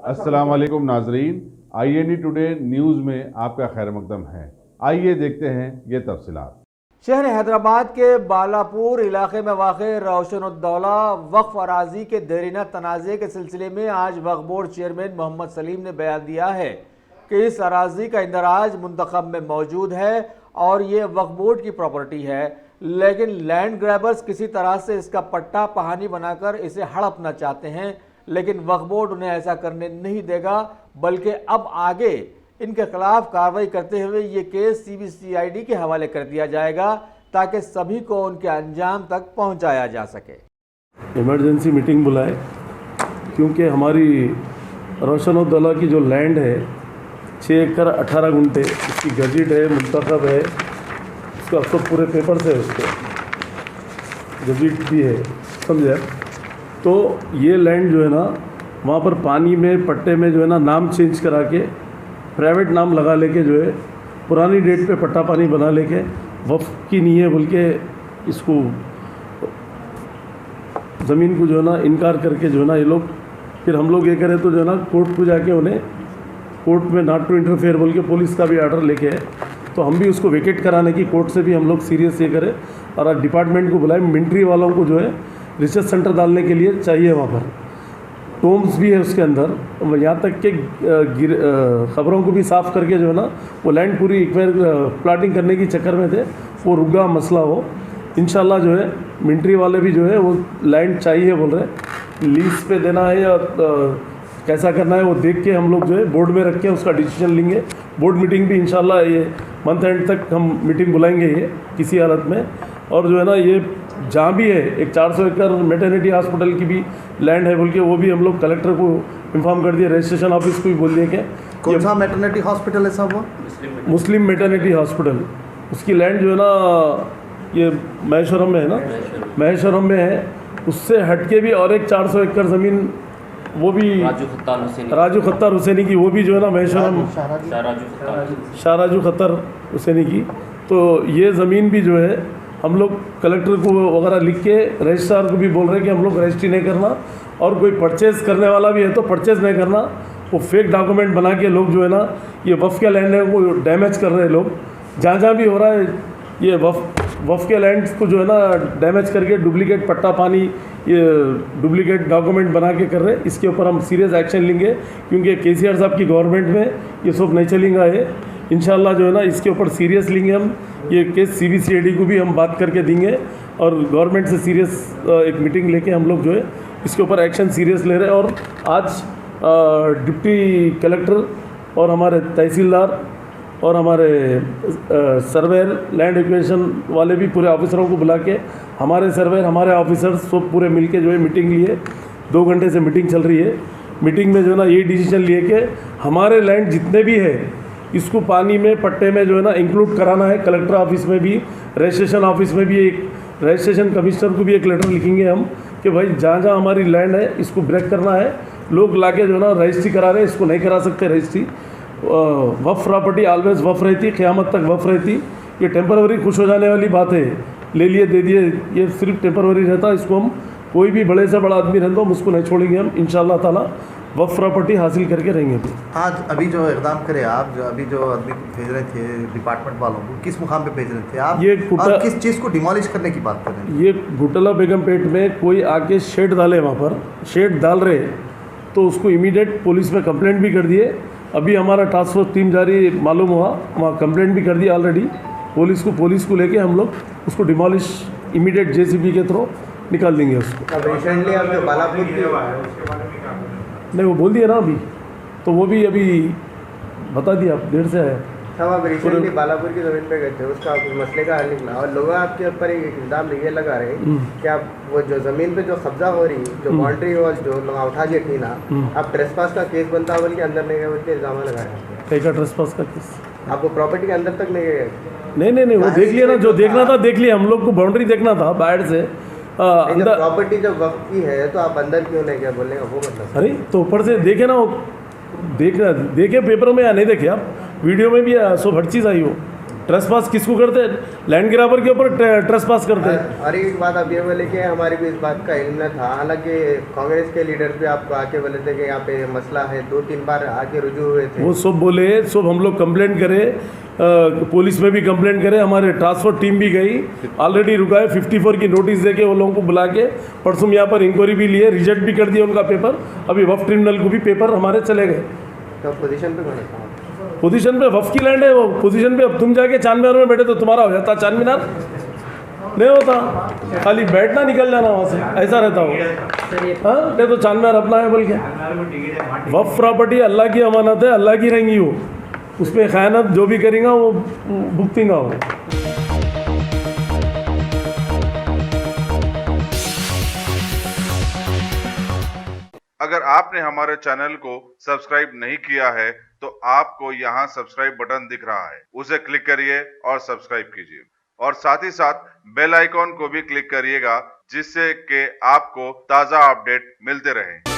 अस्सलाम वालेकुम नाजरीन, IND टुडे न्यूज़ में आपका खैर मकदम है। आइए देखते हैं ये तफसीलात। शहर हैदराबाद के बालापुर इलाके में वाक़ रोशनुद्दौला वक्फ अराजी के देरीना तनाज़े के सिलसिले में आज वक्फ बोर्ड चेयरमैन मोहम्मद सलीम ने बयान दिया है कि इस अराजी का इंदराज मुंतखब में मौजूद है और ये वक्फ बोर्ड की प्रॉपर्टी है, लेकिन लैंड ग्रैबर्स किसी तरह से इसका पट्टा पहानी बनाकर इसे हड़पना चाहते हैं, लेकिन वक्फ बोर्ड उन्हें ऐसा करने नहीं देगा, बल्कि अब आगे इनके खिलाफ कार्रवाई करते हुए ये केस CBCID के हवाले कर दिया जाएगा ताकि सभी को उनके अंजाम तक पहुंचाया जा सके। इमरजेंसी मीटिंग बुलाए क्योंकि हमारी रोशनुद्दौला की जो लैंड है 6 एकड़ 18 गुंठे, उसकी गजट है, मुंतखब है, उसका अब सब पूरे पेपर्स है, उसको गजट भी है, समझे। तो ये लैंड जो है ना, वहाँ पर पानी में पट्टे में जो है ना नाम चेंज करा के प्राइवेट नाम लगा लेके जो है पुरानी डेट पे पट्टा पानी बना लेके वक्फ की नहीं है बोल के इसको ज़मीन को जो है ना इनकार करके जो है ना ये लोग फिर हम लोग ये करें तो जो है ना कोर्ट को जाके उन्हें कोर्ट में नॉट टू इंटरफेयर बोल के पुलिस का भी ऑर्डर लेके है, तो हम भी उसको वेकेट कराने की कोर्ट से भी हम लोग सीरियस ये करें और आज डिपार्टमेंट को बुलाए। मिलिट्री वालों को जो है रिसर्च सेंटर डालने के लिए चाहिए, वहाँ पर टोम्स भी है उसके अंदर, यहाँ तक के ख़बरों को भी साफ़ करके जो है ना वो लैंड पूरी एक्वायर प्लाटिंग करने की चक्कर में थे, वो रुका मसला हो। इंशाल्लाह जो है मिलिट्री वाले भी जो है वो लैंड चाहिए बोल रहे, लीज पे देना है या कैसा करना है वो देख के हम लोग जो है बोर्ड में रख के उसका डिसीजन लेंगे। बोर्ड मीटिंग भी इंशाल्लाह ये मंथ एंड तक हम मीटिंग बुलाएंगे ये किसी हालत में। और जो है ना ये जहाँ भी है एक 400 एकड़ मैटरनिटी हॉस्पिटल की भी लैंड है बोल के वो भी हम लोग कलेक्टर को इन्फॉर्म कर दिया, रजिस्ट्रेशन ऑफिस को भी बोल दिया कि कौन सा मैटरनिटी हॉस्पिटल है साहब? वो मुस्लिम मैटरनिटी हॉस्पिटल, उसकी लैंड जो है ना ये महेश्वरम में है ना, महेश्वरम में है, उससे हटके भी और एक 400 एकड़ ज़मीन वो भी राजू खत्तर हुसैनी की, वो भी जो है ना महेश्वरम शाहराजू खत्तर हुसैनी की। तो ये ज़मीन भी जो है हम लोग कलेक्टर को वगैरह लिख के रजिस्ट्रार को भी बोल रहे हैं कि हम लोग रजिस्ट्री नहीं करना, और कोई परचेज़ करने वाला भी है तो परचेज़ नहीं करना। वो फेक डॉक्यूमेंट बना के लोग जो है ना ये वफ़ के लैंड है वो डैमेज कर रहे हैं लोग, जहाँ जहाँ भी हो रहा है ये वफ़ के लैंड को जो है ना डैमेज करके डुप्लीकेट पट्टा पानी ये डुप्लीकेट डॉक्यूमेंट बना के कर रहे हैं। इसके ऊपर हम सीरियस एक्शन लेंगे क्योंकि KCR साहब की गवर्नमेंट में ये सब नहीं चलेगा है। इंशाल्लाह जो है ना इसके ऊपर सीरियस लेंगे हम, ये केस CBCID को भी हम बात करके देंगे और गवर्नमेंट से सीरियस एक मीटिंग लेके हम लोग जो है इसके ऊपर एक्शन सीरियस ले रहे हैं। और आज डिप्टी कलेक्टर और हमारे तहसीलदार और हमारे सर्वेयर लैंड एक्विजिशन वाले भी पूरे ऑफिसरों को बुला के हमारे सर्वेयर हमारे ऑफिसर्स सब पूरे मिलके जो है मीटिंग लिए, 2 घंटे से मीटिंग चल रही है। मीटिंग में जो है ना ये डिसीजन लिए कि हमारे लैंड जितने भी है इसको पानी में पट्टे में जो है ना इंक्लूड कराना है। कलेक्टर ऑफिस में भी रजिस्ट्रेशन ऑफिस में भी एक रजिस्ट्रेशन कमिश्नर को भी एक लेटर लिखेंगे हम कि भाई जहाँ जहाँ हमारी लैंड है इसको ब्रेक करना है। लोग लाके जो है ना रजिस्ट्री करा रहे हैं, इसको नहीं करा सकते रजिस्ट्री। वफ़ प्रॉपर्टी ऑलवेज वफ़ रहती, क़यामत तक वफ़ रहती। ये टेम्पररी खुश हो जाने वाली बात है, ले लिए दे दिए, ये सिर्फ टेम्पररी रहता। इसको हम कोई भी बड़े से बड़ा आदमी रहता हम उसको नहीं छोड़ेंगे, हम इंशाल्लाह ताला वफ़ प्रॉपर्टी हासिल करके रहेंगे। आज अभी जो इक़दाम करे आप, जो अभी जो आदमी भेज रहे थे डिपार्टमेंट वालों को, किस मुकाम पे भेज रहे थे आप? ये और किस चीज़ को डिमोलिश करने की बात कर रहे हैं? ये घुटला बेगमपेट में कोई आके शेड डाले, वहाँ पर शेड डाल रहे तो उसको इमीडिएट पुलिस में कंप्लेंट भी कर दिए। अभी हमारा टास्क फोर्स टीम जारी मालूम हुआ, वहाँ कंप्लेंट भी कर दी ऑलरेडी पुलिस को लेके हम लोग उसको डिमोलिश इमीडिएट JCB के थ्रू निकाल देंगे उसको। रिसेंटली आप जो बालापुर नहीं वो बोल दिया ना अभी, तो वो भी अभी बता दिया, आप देर से आया। हम आप रिसेंटली बालापुर की ज़मीन पे गए थे, उसका कुछ मसले का हल निकला और लोग आपके ऊपर एक इल्ज़ाम ये लगा रहे कि आप वो जो ज़मीन पे जो कब्जा हो रही है, जो बाउंड्री वॉल जो लोग उठा के थी ना, आप ट्रेसपास का केस बनता बोल के अंदर नहीं गए बोल के इल्ज़ाम लगाया। क्या ट्रेसपास का केस? आपको प्रॉपर्टी के अंदर तक नहीं गए? नहीं वो देख लिया ना, जो देखना था देख लिया। हम लोग को बाउंड्री देखना था बाहर से अंदर। प्रॉपर्टी जब वक्त की है तो आप अंदर क्यों नहीं गए बोलने का वो मतलब? अरे तो ऊपर से देखे ना, देखे पेपरों में या नहीं देखे आप, वीडियो में भी सब हर चीज़ आई हो। ट्रेसपास किसको करते हैं? लैंड ग्रैबर के ऊपर ट्रेसपास करते हैं। और एक बात आप ये बोले कि हमारे को इस बात का इल्म न था, हालांकि कांग्रेस के लीडर भी आपको आके बोले थे कि यहाँ पे मसला है, 2-3 बार आके रुजू हुए थे। वो सब बोले, सब हम लोग कंप्लेंट करे, पुलिस में भी कंप्लेंट करे, हमारे ट्रांसफर टीम भी गई, ऑलरेडी रुका है। 54 की नोटिस दे के वो लोगों को बुला के परसों यहाँ पर इंक्वायरी भी लिए, रिजेक्ट भी कर दिया उनका पेपर। अभी वफ ट्रिब्यूनल को भी पेपर हमारे चले गए। तो पोजीशन पे कौन था? पोजीशन पे वफ की लैंड है वो पोजीशन पे। अब तुम जाके चांद मीनार में बैठे तो तुम्हारा हो जाता चांद मीनार? नहीं होता, खाली बैठना निकल जाना वहाँ से, ऐसा रहता हो। हाँ, नहीं तो चांद मीनार अपना है बोल के। वफ प्रॉपर्टी अल्लाह की अमानत है, अल्लाह की रहेंगी वो, उसमें खयानत जो भी करेगा वो भुगतेगा वो। अगर आपने हमारे चैनल को सब्सक्राइब नहीं किया है तो आपको यहाँ सब्सक्राइब बटन दिख रहा है, उसे क्लिक करिए और सब्सक्राइब कीजिए और साथ ही साथ बेल आइकॉन को भी क्लिक करिएगा, जिससे कि आपको ताज़ा अपडेट मिलते रहें।